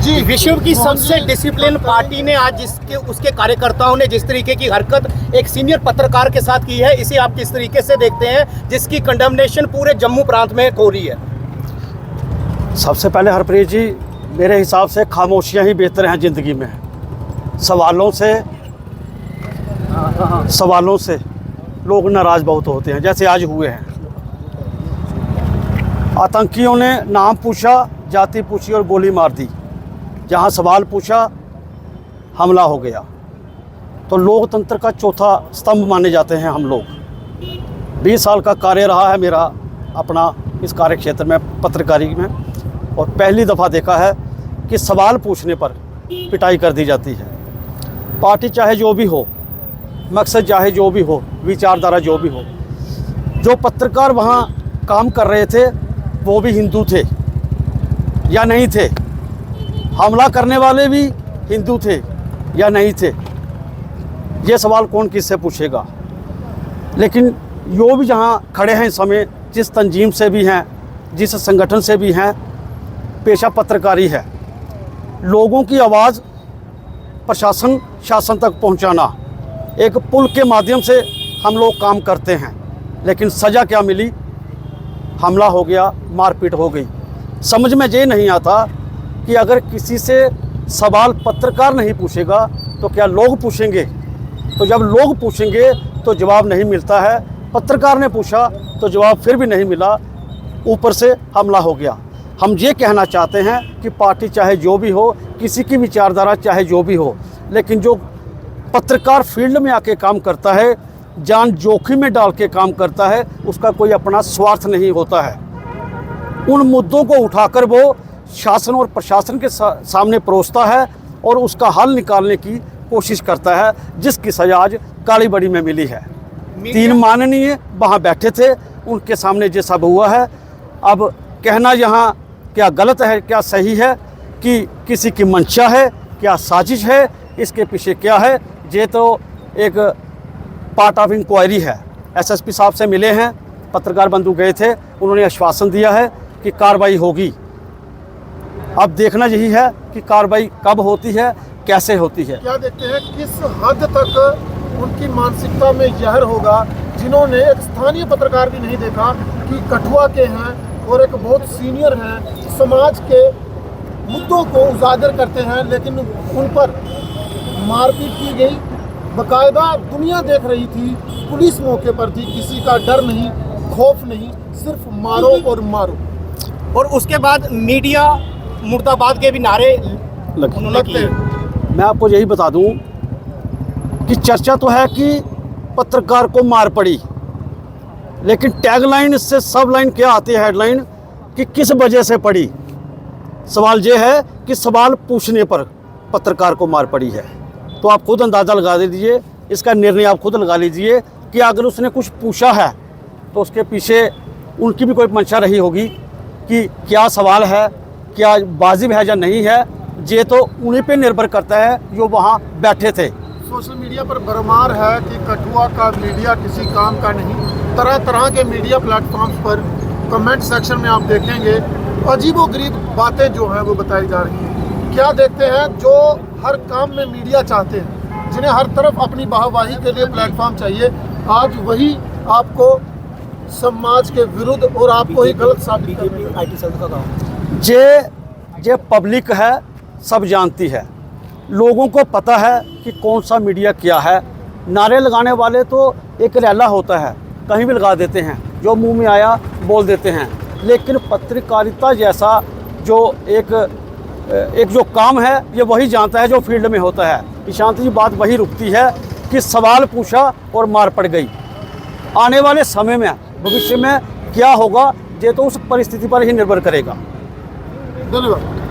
जी, विश्व की सबसे डिसिप्लिन पार्टी ने आज उसके कार्यकर्ताओं ने जिस तरीके की हरकत एक सीनियर पत्रकार के साथ की है, इसे आप किस तरीके से देखते हैं, जिसकी कंडेमनेशन पूरे जम्मू प्रांत में हो रही है? सबसे पहले हरप्रीत जी, मेरे हिसाब से खामोशियां ही बेहतर हैं ज़िंदगी में। सवालों से लोग नाराज़ बहुत होते हैं, जैसे आज हुए हैं। आतंकियों ने नाम पूछा, जाति पूछी और गोली मार दी। जहां सवाल पूछा, हमला हो गया। तो लोकतंत्र का चौथा स्तंभ माने जाते हैं हम लोग। 20 साल का कार्य रहा है मेरा अपना इस कार्य क्षेत्र में, पत्रकारी में, और पहली दफ़ा देखा है कि सवाल पूछने पर पिटाई कर दी जाती है। पार्टी चाहे जो भी हो, मकसद चाहे जो भी हो, विचारधारा जो भी हो, जो पत्रकार वहाँ काम कर रहे थे वो भी हिंदू थे या नहीं थे, हमला करने वाले भी हिंदू थे या नहीं थे, ये सवाल कौन किससे पूछेगा। लेकिन जो भी जहाँ खड़े हैं इस समय, जिस तंजीम से भी हैं, जिस संगठन से भी हैं, पेशा पत्रकारी है। लोगों की आवाज़ प्रशासन शासन तक पहुँचाना, एक पुल के माध्यम से हम लोग काम करते हैं। लेकिन सज़ा क्या मिली? हमला हो गया, मारपीट हो गई। समझ में ये नहीं आता कि अगर किसी से सवाल पत्रकार नहीं पूछेगा तो क्या लोग पूछेंगे? तो जब लोग पूछेंगे तो जवाब नहीं मिलता है। पत्रकार ने पूछा तो जवाब फिर भी नहीं मिला, ऊपर से हमला हो गया। हम ये कहना चाहते हैं कि पार्टी चाहे जो भी हो, किसी की विचारधारा चाहे जो भी हो, लेकिन जो पत्रकार फील्ड में आके काम करता है, जान जोखिम में डाल के काम करता है, उसका कोई अपना स्वार्थ नहीं होता है। उन मुद्दों को उठाकर वो शासन और प्रशासन के सामने परोसता है और उसका हल निकालने की कोशिश करता है, जिसकी सजा आज काली बड़ी में मिली है। 3 माननीय वहाँ बैठे थे, उनके सामने ये सब हुआ है। अब कहना यहाँ क्या गलत है, क्या सही है, कि किसी की मंशा है, क्या साजिश है, इसके पीछे क्या है, ये तो एक पार्ट ऑफ इंक्वायरी है। एसएसपी साहब से मिले हैं, पत्रकार बंधु गए थे, उन्होंने आश्वासन दिया है कि कार्रवाई होगी। अब देखना यही है कि कार्रवाई कब होती है, कैसे होती है। क्या देखते हैं किस हद तक उनकी मानसिकता में जहर होगा, जिन्होंने एक स्थानीय पत्रकार भी नहीं देखा कि कठुआ के हैं और एक बहुत सीनियर हैं, समाज के मुद्दों को उजागर करते हैं, लेकिन उन पर मारपीट की गई। बाकायदा दुनिया देख रही थी, पुलिस मौके पर थी, किसी का डर नहीं, खौफ नहीं, सिर्फ मारो और मारो। और उसके बाद मीडिया मुर्दाबाद के भी नारे लगते हैं। मैं आपको यही बता दूं कि चर्चा तो है कि पत्रकार को मार पड़ी, लेकिन टैगलाइन से सब लाइन क्या आती है, हेडलाइन, कि किस वजह से पड़ी। सवाल ये है कि सवाल पूछने पर पत्रकार को मार पड़ी है। तो आप खुद अंदाज़ा लगा दीजिए, इसका निर्णय आप खुद लगा लीजिए कि अगर उसने कुछ पूछा है तो उसके पीछे उनकी भी कोई मंशा रही होगी कि क्या सवाल है, क्या वाजिब है या नहीं है। ये तो उन्हीं पे निर्भर करता है जो वहाँ बैठे थे। सोशल मीडिया पर भरमार है कि कठुआ का मीडिया किसी काम का नहीं। तरह तरह के मीडिया प्लेटफॉर्म्स पर कमेंट सेक्शन में आप देखेंगे अजीबोगरीब बातें जो हैं वो बताई जा रही हैं। क्या देखते हैं, जो हर काम में मीडिया चाहते हैं, जिन्हें हर तरफ अपनी वाहवाही के लिए प्लेटफॉर्म चाहिए, आज वही आपको समाज के विरुद्ध और आपको ही गलत साबित कर रही है। IT सेल का काम जे पब्लिक है, सब जानती है, लोगों को पता है कि कौन सा मीडिया क्या है। नारे लगाने वाले तो एक रैला होता है, कहीं भी लगा देते हैं, जो मुंह में आया बोल देते हैं। लेकिन पत्रकारिता जैसा जो एक जो काम है, ये वही जानता है जो फील्ड में होता है। ईशांत जी, बात वही रुकती है कि सवाल पूछा और मार पड़ गई। आने वाले समय में, भविष्य में क्या होगा, ये तो उस परिस्थिति पर ही निर्भर करेगा। धन्यवाद।